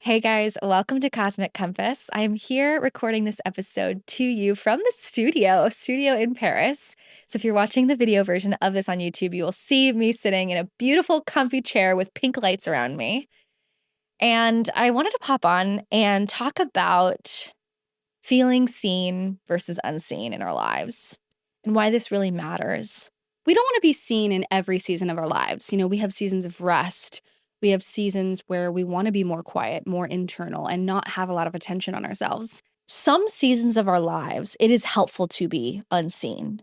Hey guys, welcome to Cosmic Compass. I am here recording this episode to you from the studio in Paris. So if you're watching the video version of this on YouTube, you will see me sitting in a beautiful comfy chair with pink lights around me. And I wanted to pop on and talk about feeling seen versus unseen in our lives and why this really matters. We don't want to be seen in every season of our lives. We have seasons of rest. We have seasons where we want to be more quiet, more internal, and not have a lot of attention on ourselves. Some seasons of our lives, it is helpful to be unseen.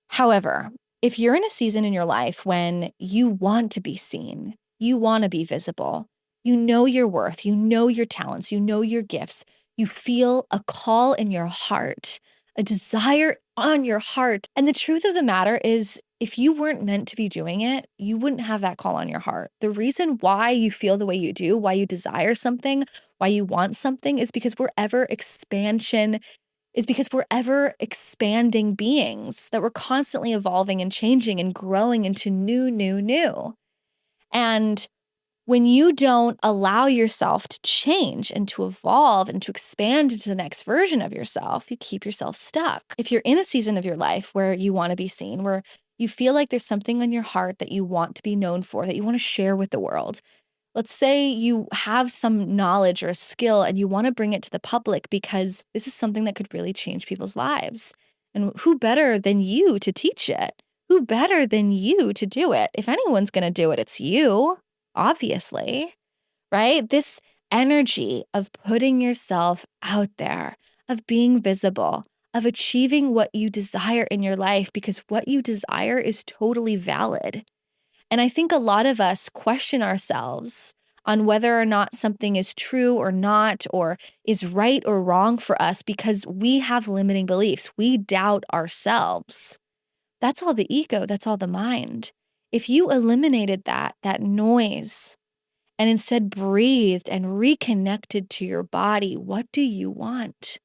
However, if you're in a season in your life when you want to be seen, you want to be visible, you know your worth, you know your talents, you know your gifts, you feel a call in your heart, a desire on your heart. And the truth of the matter is, if you weren't meant to be doing it, you wouldn't have that call on your heart. The reason why you feel the way you do, why you desire something, why you want something is because we're ever expanding beings, that we're constantly evolving and changing and growing into new. And when you don't allow yourself to change and to evolve and to expand into the next version of yourself, you keep yourself stuck. If you're in a season of your life where you want to be seen, where you feel like there's something on your heart that you want to be known for, that you want to share with the world, let's say you have some knowledge or a skill and you want to bring it to the public because this is something that could really change people's lives. And who better than you to teach it? Who better than you to do it? If anyone's going to do it, it's you, obviously, right? This energy of putting yourself out there, of being visible, of achieving what you desire in your life, because what you desire is totally valid. And I think a lot of us question ourselves on whether or not something is true or not, or is right or wrong for us because we have limiting beliefs. We doubt ourselves. That's all the ego, that's all the mind. If you eliminated that noise, and instead breathed and reconnected to your body, what do you want?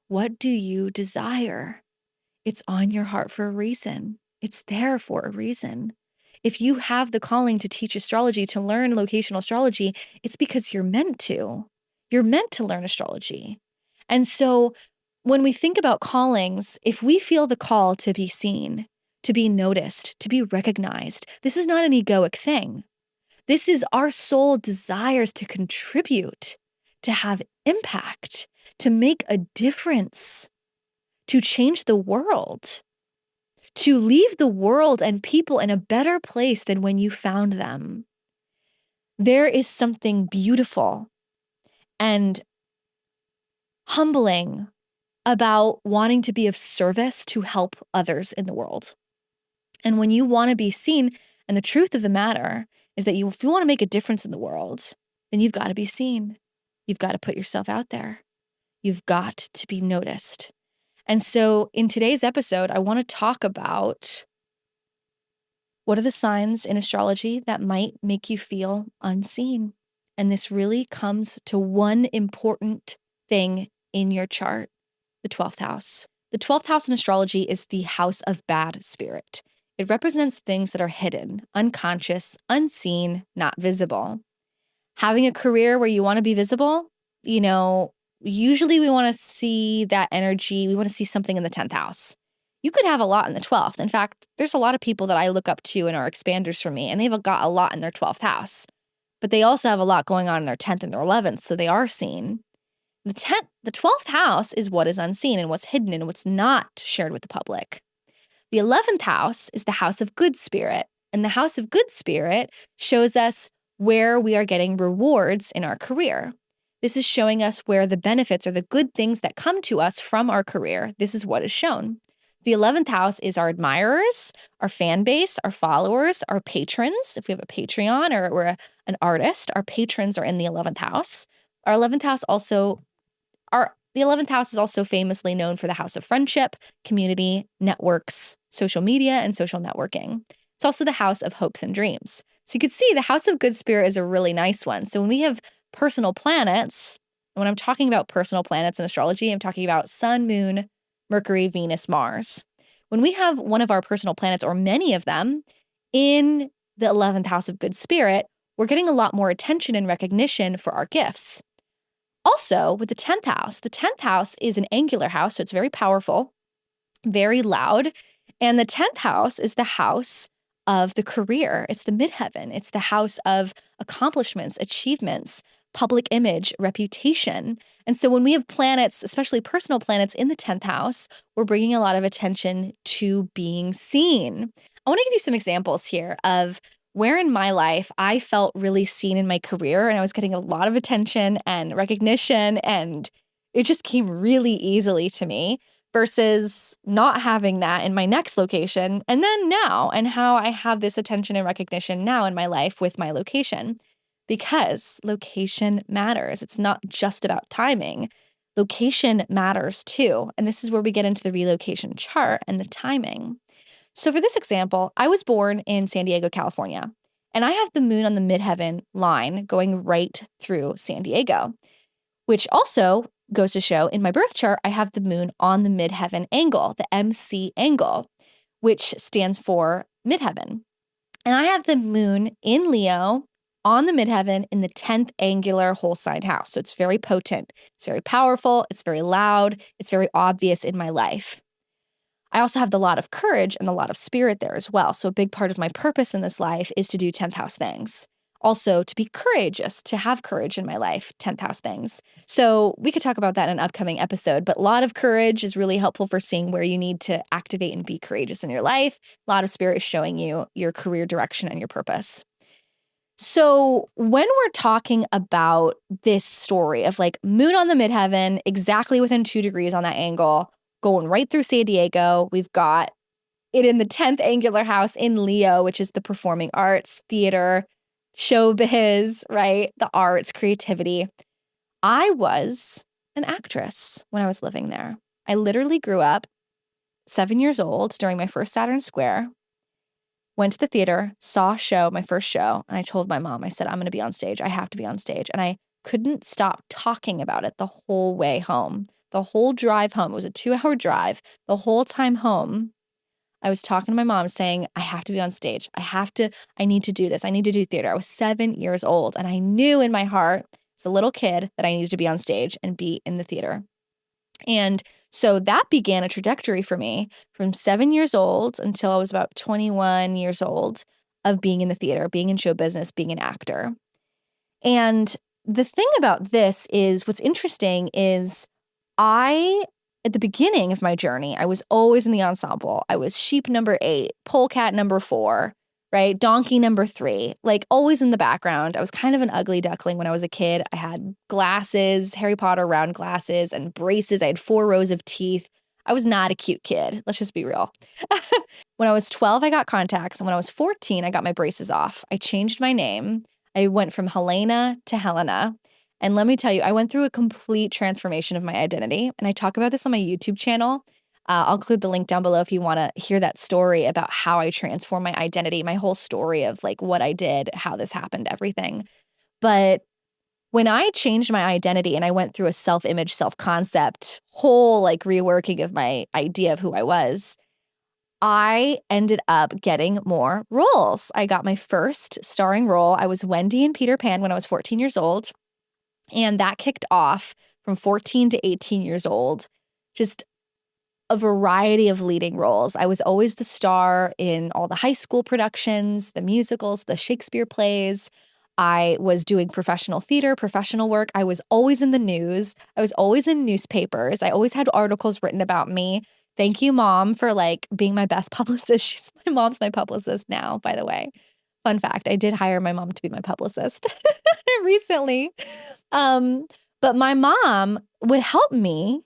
What do you desire? It's on your heart for a reason. It's there for a reason. If you have the calling to teach astrology, to learn locational astrology, it's because you're meant to. You're meant to learn astrology. And so when we think about callings, if we feel the call to be seen, to be noticed, to be recognized, this is not an egoic thing. This is our soul desires to contribute, to have impact, to make a difference, to change the world, to leave the world and people in a better place than when you found them. There is something beautiful and humbling about wanting to be of service to help others in the world. And when you want to be seen, and the truth of the matter is that if you want to make a difference in the world, then you've got to be seen. You've got to put yourself out there. You've got to be noticed. And so in today's episode, I want to talk about what are the signs in astrology that might make you feel unseen. And this really comes to one important thing in your chart, the 12th house. The 12th house in astrology is the house of bad spirit. It represents things that are hidden, unconscious, unseen, not visible. Having a career where you want to be visible, usually we want to see that energy. We want to see something in the 10th house. You could have a lot in the 12th. In fact, there's a lot of people that I look up to and are expanders for me, and they've got a lot in their 12th house. But they also have a lot going on in their 10th and their 11th, so they are seen. The 12th house is what is unseen and what's hidden and what's not shared with the public. The 11th house is the house of good spirit, and the house of good spirit shows us where we are getting rewards in our career. This is showing us where the benefits or the good things that come to us from our career. This is what is shown. The 11th house is our admirers, our fan base, our followers, our patrons. If we have a Patreon or we're an artist, our patrons are in the 11th house. The 11th house is also famously known for the house of friendship, community, networks, social media, and social networking. It's also the house of hopes and dreams. So you can see the house of good spirit is a really nice one. So when we have personal planets, and when I'm talking about personal planets in astrology, I'm talking about Sun, Moon, Mercury, Venus, Mars. When we have one of our personal planets or many of them in the 11th house of good spirit, we're getting a lot more attention and recognition for our gifts. Also, with the 10th house is an angular house, so it's very powerful, very loud. And the 10th house is the house of the career. It's the midheaven. It's the house of accomplishments, achievements, public image, reputation. And so when we have planets, especially personal planets in the 10th house, we're bringing a lot of attention to being seen. I want to give you some examples here of where in my life I felt really seen in my career and I was getting a lot of attention and recognition, and it just came really easily to me versus not having that in my next location. And then now, and how I have this attention and recognition now in my life with my location, because location matters. It's not just about timing. Location matters too. And this is where we get into the relocation chart and the timing. So for this example, I was born in San Diego, California, and I have the moon on the midheaven line going right through San Diego, which also goes to show in my birth chart, I have the moon on the midheaven angle, the MC angle, which stands for midheaven. And I have the moon in Leo on the midheaven in the 10th angular whole sign house. So it's very potent, it's very powerful, it's very loud, it's very obvious in my life. I also have the lot of courage and the lot of spirit there as well. So a big part of my purpose in this life is to do 10th house things. Also to be courageous, to have courage in my life, 10th house things. So we could talk about that in an upcoming episode, but a lot of courage is really helpful for seeing where you need to activate and be courageous in your life. A lot of spirit is showing you your career direction and your purpose. So when we're talking about this story of like moon on the midheaven, exactly within 2 degrees on that angle, going right through San Diego, we've got it in the 10th angular house in Leo, which is the performing arts, theater, showbiz, right? The arts, creativity. I was an actress when I was living there. I literally grew up 7 years old during my first Saturn Square, went to the theater, saw a show, my first show, and I told my mom, I said, I'm going to be on stage. I have to be on stage. And I couldn't stop talking about it the whole way home. The whole drive home, it was a 2-hour drive. The whole time home, I was talking to my mom saying, I have to be on stage. I need to do this. I need to do theater. I was 7 years old, and I knew in my heart as a little kid that I needed to be on stage and be in the theater. And so that began a trajectory for me from 7 years old until I was about 21 years old of being in the theater, being in show business, being an actor. And the thing about this is what's interesting is at the beginning of my journey, I was always in the ensemble. I was sheep number 8, polecat number 4, right? Donkey number 3, like always in the background. I was kind of an ugly duckling when I was a kid. I had glasses, Harry Potter round glasses and braces. I had 4 rows of teeth. I was not a cute kid. Let's just be real. When I was 12, I got contacts. And when I was 14, I got my braces off. I changed my name. I went from Helena to Helena. And let me tell you, I went through a complete transformation of my identity. And I talk about this on my YouTube channel. I'll include the link down below if you want to hear that story about how I transformed my identity, my whole story of like what I did, how this happened, everything. But when I changed my identity and I went through a self-image, self-concept, whole like reworking of my idea of who I was, I ended up getting more roles. I got my first starring role. I was Wendy in Peter Pan when I was 14 years old. And that kicked off from 14 to 18 years old, just a variety of leading roles. I was always the star in all the high school productions, the musicals, the Shakespeare plays. I was doing professional theater, professional work. I was always in the news. I was always in newspapers. I always had articles written about me. Thank you, Mom, for like being my best publicist. My mom's my publicist now, by the way. Fun fact, I did hire my mom to be my publicist recently. But my mom would help me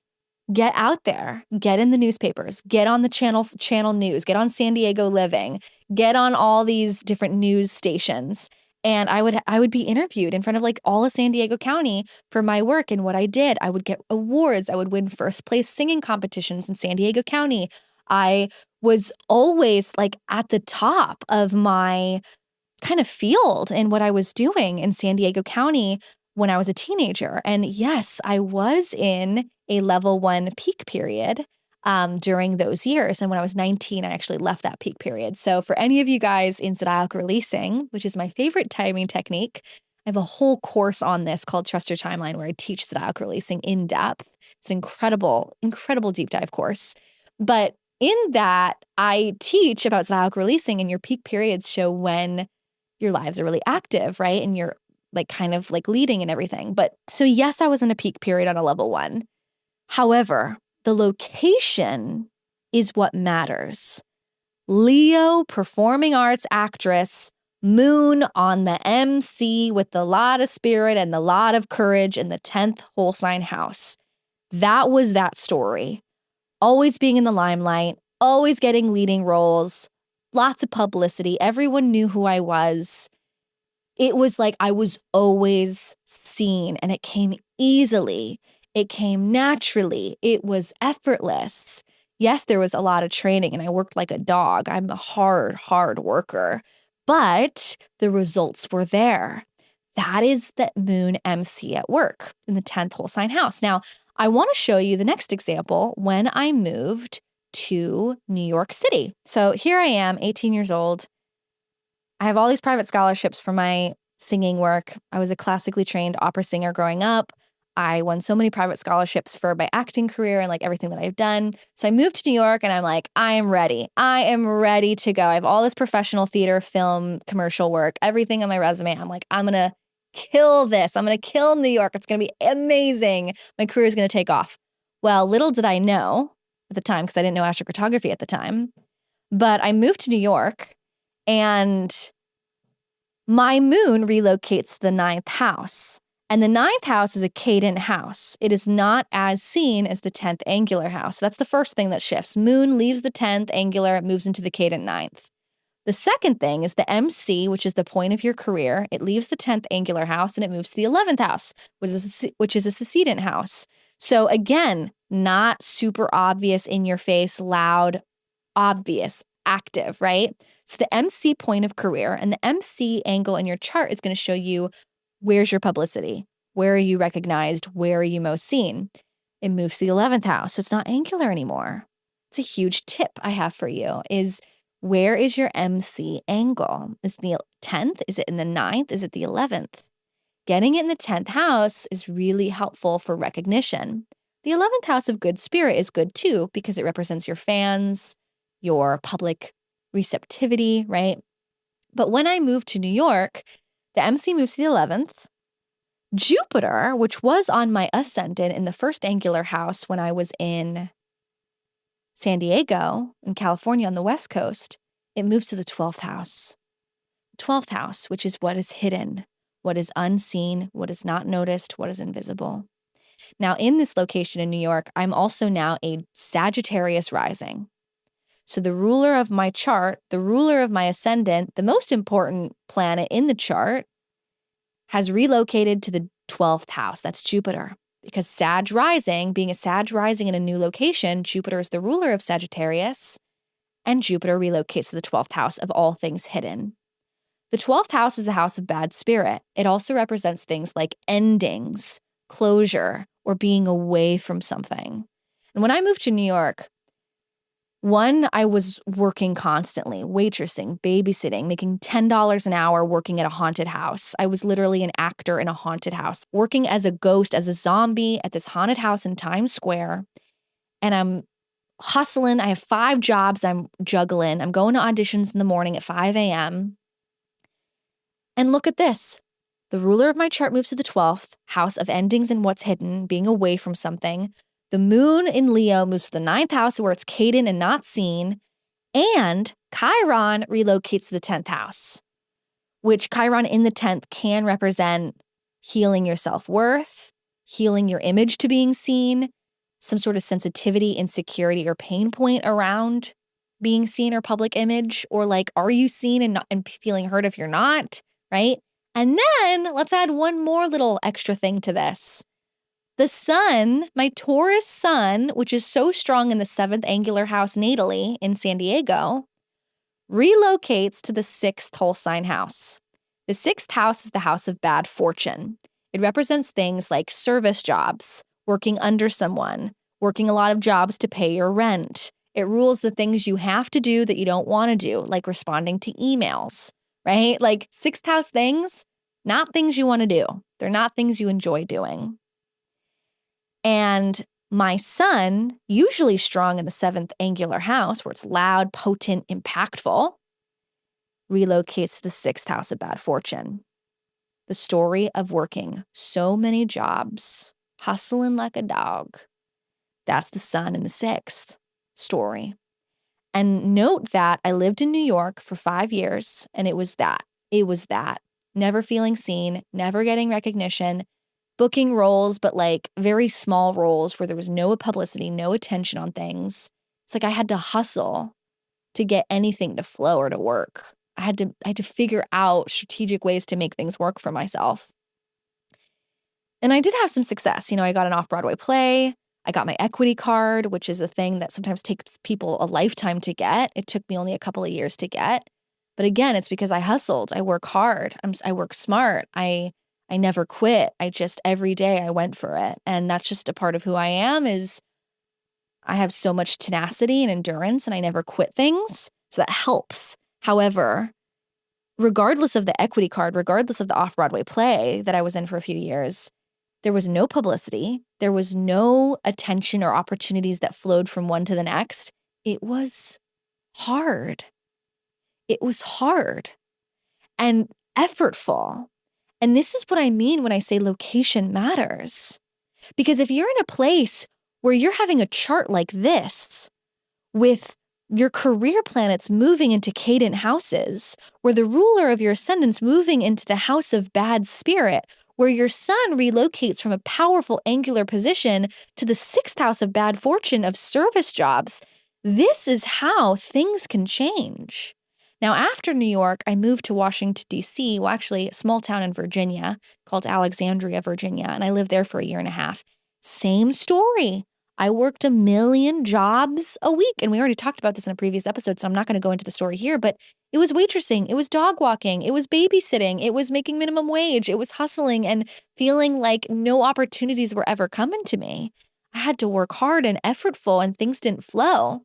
get out there, get in the newspapers, get on the channel news, get on San Diego Living, get on all these different news stations. And I would be interviewed in front of like all of San Diego County for my work and what I did. I would get awards. I would win first place singing competitions in San Diego County. I was always like at the top of my kind of field in what I was doing in San Diego County when I was a teenager. And yes, I was in a level 1 peak period. during those years. And when I was 19, I actually left that peak period. So for any of you guys in zodiac releasing, which is my favorite timing technique, I have a whole course on this called Trust Your Timeline where I teach zodiac releasing in depth. It's an incredible, incredible deep dive course. But in that, I teach about zodiac releasing, and your peak periods show when your lives are really active, right? And you're like kind of like leading and everything. But so yes, I was in a peak period on a level 1. However, the location is what matters. Leo, performing arts actress, moon on the MC with the lot of spirit and the lot of courage in the 10th whole sign house. That was that story. Always being in the limelight, always getting leading roles, lots of publicity. Everyone knew who I was. It was like I was always seen, and it came easily. It came naturally. It was effortless. Yes, there was a lot of training, and I worked like a dog. I'm a hard worker, but the results were there. That is the moon MC at work in the 10th whole sign house. Now, I want to show you the next example when I moved to New York City. So here I am, 18 years old. I have all these private scholarships for my singing work. I was a classically trained opera singer growing up. I won so many private scholarships for my acting career and like everything that I've done. So I moved to New York and I'm like, I am ready. I am ready to go. I have all this professional theater, film, commercial work, everything on my resume. I'm like, I'm going to kill this. I'm going to kill New York. It's going to be amazing. My career is going to take off. Well, little did I know at the time, because I didn't know astrocartography at the time, but I moved to New York and my moon relocates to the 9th house. And the 9th house is a cadent house. It is not as seen as the 10th angular house. So that's the first thing that shifts. Moon leaves the 10th angular, it moves into the cadent 9th. The second thing is the MC, which is the point of your career. It leaves the 10th angular house and it moves to the 11th house, which is a succedent house. So again, not super obvious, in your face, loud, obvious, active, right? So the MC point of career and the MC angle in your chart is going to show you where's your publicity, where are you recognized, where are you most seen. It moves to the 11th house, so it's not angular anymore. It's a huge tip I have for you is where is your MC angle? Is it the 10th? Is it in the 9th? Is it the 11th? Getting it in the 10th house is really helpful for recognition. The 11th house of good spirit is good too because it represents your fans, your public receptivity, right? But when I moved to New York, the MC moves to the 11th. Jupiter, which was on my ascendant in the first angular house when I was in San Diego in California on the West Coast, it moves to the 12th house. 12th house, which is what is hidden, what is unseen, what is not noticed, what is invisible. Now, in this location in New York, I'm also now a Sagittarius rising. So the ruler of my chart, the ruler of my ascendant, the most important planet in the chart, has relocated to the 12th house. That's Jupiter. Because Sag rising, being a Sag rising in a new location, Jupiter is the ruler of Sagittarius, and Jupiter relocates to the 12th house of all things hidden. The 12th house is the house of bad spirit. It also represents things like endings, closure, or being away from something. And when I moved to New York, one, I was working constantly, waitressing, babysitting, making $10 an hour working at a haunted house. I was literally an actor in a haunted house, working as a ghost, as a zombie at this haunted house in Times Square. And I'm hustling. I have 5 jobs I'm juggling. I'm going to auditions in the morning at 5 a.m. And look at this. The ruler of my chart moves to the 12th house of endings and what's hidden, being away from something. The moon in Leo moves to the 9th house where it's cadent and not seen. And Chiron relocates to the 10th house, which Chiron in the 10th can represent healing your self-worth, healing your image to being seen, some sort of sensitivity, insecurity, or pain point around being seen or public image, or like, are you seen and feeling hurt if you're not, right? And then let's add one more little extra thing to this. The sun, my Taurus sun, which is so strong in the 7th angular house natally in San Diego, relocates to the 6th whole sign house. The 6th house is the house of bad fortune. It represents things like service jobs, working under someone, working a lot of jobs to pay your rent. It rules the things you have to do that you don't want to do, like responding to emails, right? Like sixth house things, not things you want to do. They're not things you enjoy doing. And my sun, usually strong in the seventh angular house, where it's loud, potent, impactful, relocates to the sixth house of bad fortune. The story of working so many jobs, hustling like a dog. That's the sun in the sixth story. And note that I lived in New York for 5 years, and it was that. It was that. Never feeling seen, never getting recognition, booking roles, but like very small roles where there was no publicity, no attention on things. It's like I had to hustle to get anything to flow or to work. I had to figure out strategic ways to make things work for myself. And I did have some success. I got an off-Broadway play. I got my equity card, which is a thing that sometimes takes people a lifetime to get. It took me only a couple of years to get. But again, it's because I hustled. I work hard. I work smart. I never quit. Every day I went for it. And that's just a part of who I am, is I have so much tenacity and endurance, and I never quit things. So that helps. However, regardless of the equity card, regardless of the off-Broadway play that I was in for a few years, there was no publicity. There was no attention or opportunities that flowed from one to the next. It was hard. It was hard and effortful. And this is what I mean when I say location matters. Because if you're in a place where you're having a chart like this, with your career planets moving into cadent houses, where the ruler of your ascendant's moving into the house of bad spirit, where your sun relocates from a powerful angular position to the sixth house of bad fortune of service jobs, this is how things can change. Now, after New York, I moved to Washington, D.C., well, actually, a small town in Virginia called Alexandria, Virginia, and I lived there for a year and a half. Same story. I worked 1 million jobs a week, and we already talked about this in a previous episode, so I'm not going to go into the story here, but it was waitressing, it was dog walking, it was babysitting, it was making minimum wage, it was hustling and feeling like no opportunities were ever coming to me. I had to work hard and effortful, and things didn't flow.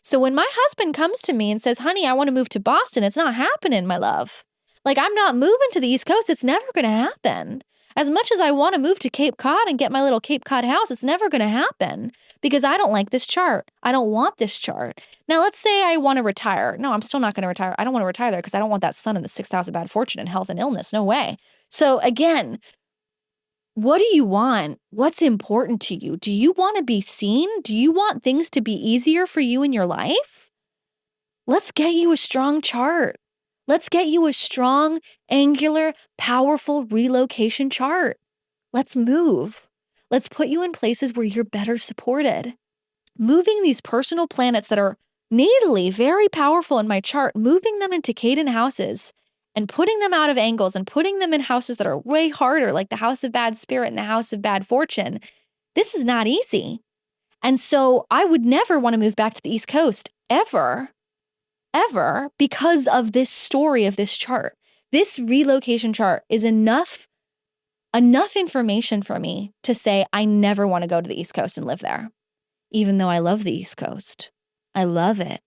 So when my husband comes to me and says, honey, I want to move to Boston, it's not happening, my love. Like, I'm not moving to the East Coast. It's never going to happen. As much as I want to move to Cape Cod and get my little Cape Cod house, it's never going to happen because I don't like this chart. I don't want this chart. Now, let's say I want to retire. No, I'm still not going to retire. I don't want to retire there because I don't want that sun in the sixth house of bad fortune and health and illness. No way. So again, what do you want? What's important to you? Do you want to be seen? Do you want things to be easier for you in your life? Let's get you a strong chart. Let's get you a strong, angular, powerful relocation chart. Let's move. Let's put you in places where you're better supported. Moving these personal planets that are natally very powerful in my chart, moving them into cadent houses and putting them out of angles and putting them in houses that are way harder, like the house of bad spirit and the house of bad fortune. This is not easy. And so I would never want to move back to the East Coast ever, because of this story of this chart. This relocation chart is enough information for me to say I never want to go to the East Coast and live there, even though I love the East Coast. I love it.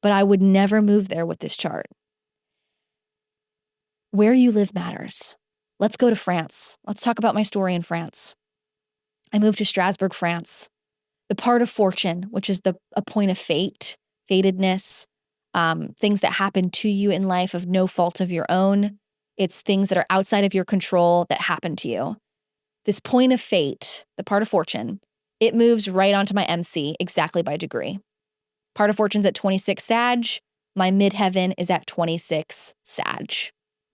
But I would never move there with this chart. Where you live matters. Let's go to France. Let's talk about my story in France. I moved to Strasbourg, France. The part of fortune, which is a point of fate, fatedness, things that happen to you in life of no fault of your own. It's things that are outside of your control that happen to you. This point of fate, the part of fortune, it moves right onto my MC exactly by degree. Part of fortune's at 26 Sag. My midheaven is at 26 Sag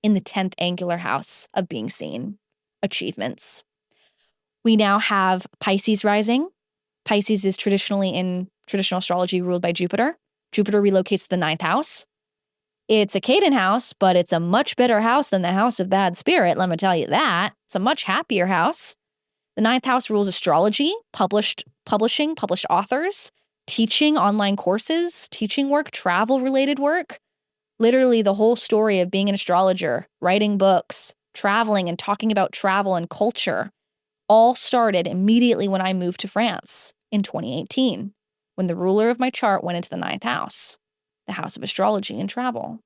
in the 10th angular house of being seen. Achievements. We now have Pisces rising. Pisces is traditionally in traditional astrology ruled by Jupiter. Jupiter relocates to the 9th house. It's a cadent house, but it's a much better house than the house of bad spirit, let me tell you that. It's a much happier house. The 9th house rules astrology, publishing, published authors, teaching online courses, teaching work, travel-related work. Literally the whole story of being an astrologer, writing books, traveling and talking about travel and culture. all started immediately when I moved to France in 2018, when the ruler of my chart went into the 9th house, the house of astrology and travel.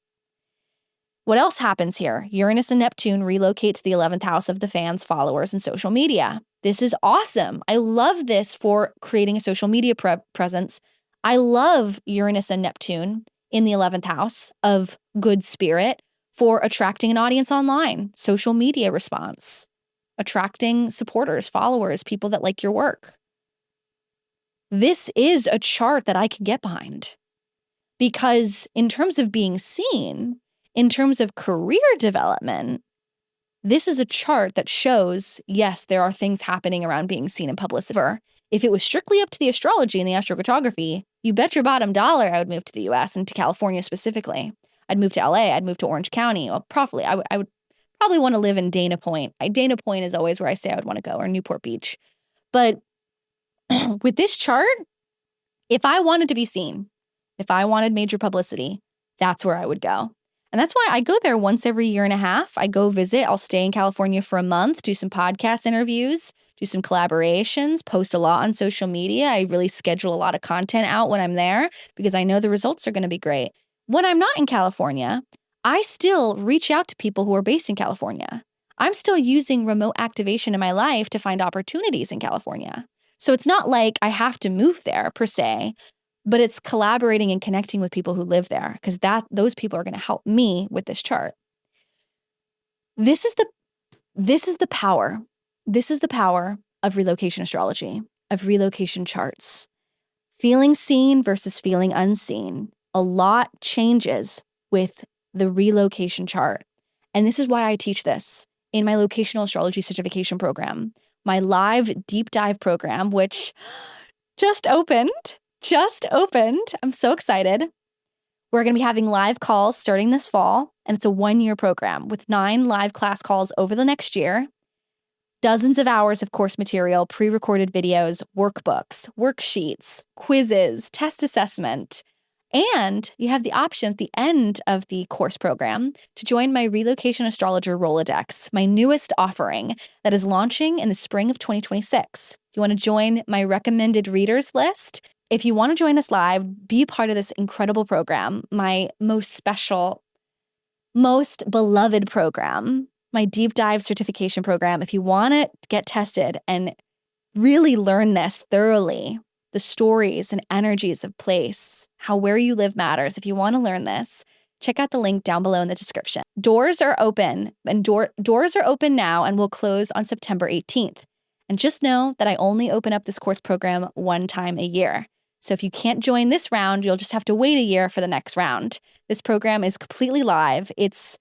What else happens here? Uranus and Neptune relocate to the 11th house of the fans, followers, and social media. This is awesome. I love this for creating a social media presence. I love Uranus and Neptune in the 11th house of good spirit for attracting an audience online, social media response, attracting supporters, followers, people that like your work. This is a chart that I can get behind because in terms of being seen, in terms of career development, this is a chart that shows, yes, there are things happening around being seen in publicity. If it was strictly up to the astrology and the astrocartography, you bet your bottom dollar I would move to the US and to California specifically. I'd move to LA, I'd move to Orange County. Well, probably, I would probably want to live in Dana Point. Dana Point is always where I say I would want to go, or Newport Beach. But with this chart, if I wanted to be seen, if I wanted major publicity, that's where I would go. And that's why I go there once every year and a half. I go visit. I'll stay in California for a month, do some podcast interviews, do some collaborations, post a lot on social media. I really schedule a lot of content out when I'm there because I know the results are going to be great. When I'm not in California, I still reach out to people who are based in California. I'm still using remote activation in my life to find opportunities in California. So it's not like I have to move there per se, but it's collaborating and connecting with people who live there because those people are going to help me with this chart. This is the power. This is the power of relocation astrology, of relocation charts. Feeling seen versus feeling unseen. A lot changes with the relocation chart. And this is why I teach this in my locational astrology certification program, my live deep dive program, which just opened. I'm so excited. We're going to be having live calls starting this fall, and it's a 1-year program with 9 live class calls over the next year, dozens of hours of course material, pre-recorded videos, workbooks, worksheets, quizzes, test assessment. And you have the option at the end of the course program to join my Relocation Astrologer Rolodex, my newest offering that is launching in the spring of 2026. You want to join my recommended readers list? If you want to join us live, be part of this incredible program, my most special, most beloved program, my deep dive certification program. If you want to get tested and really learn this thoroughly, the stories and energies of place, how where you live matters. If you want to learn this, check out the link down below in the description. Doors are open, and doors are open now and will close on September 18th. And just know that I only open up this course program 1 time a year. So if you can't join this round, you'll just have to wait a year for the next round. This program is completely live. It's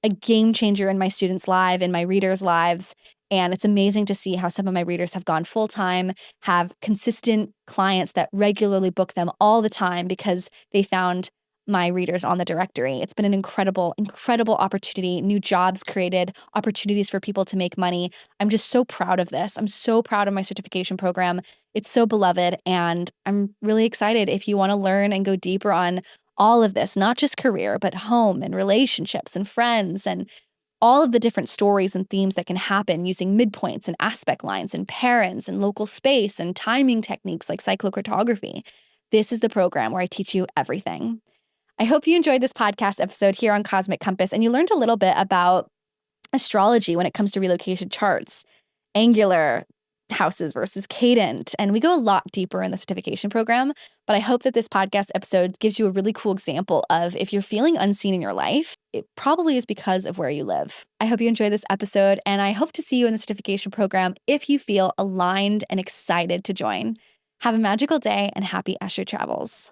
a game changer in my students' lives, in my readers' lives. And it's amazing to see how some of my readers have gone full-time, have consistent clients that regularly book them all the time because they found my readers on the directory. It's been an incredible, incredible opportunity, new jobs created, opportunities for people to make money. I'm just so proud of this. I'm so proud of my certification program. It's so beloved, and I'm really excited if you want to learn and go deeper on all of this, not just career, but home and relationships and friends and all of the different stories and themes that can happen using midpoints and aspect lines and parents and local space and timing techniques like cyclocartography. This is the program where I teach you everything. I hope you enjoyed this podcast episode here on Cosmic Compass and you learned a little bit about astrology when it comes to relocation charts, angular houses versus cadent. And we go a lot deeper in the certification program, but I hope that this podcast episode gives you a really cool example of if you're feeling unseen in your life, it probably is because of where you live. I hope you enjoyed this episode, and I hope to see you in the certification program if you feel aligned and excited to join. Have a magical day and happy astro travels.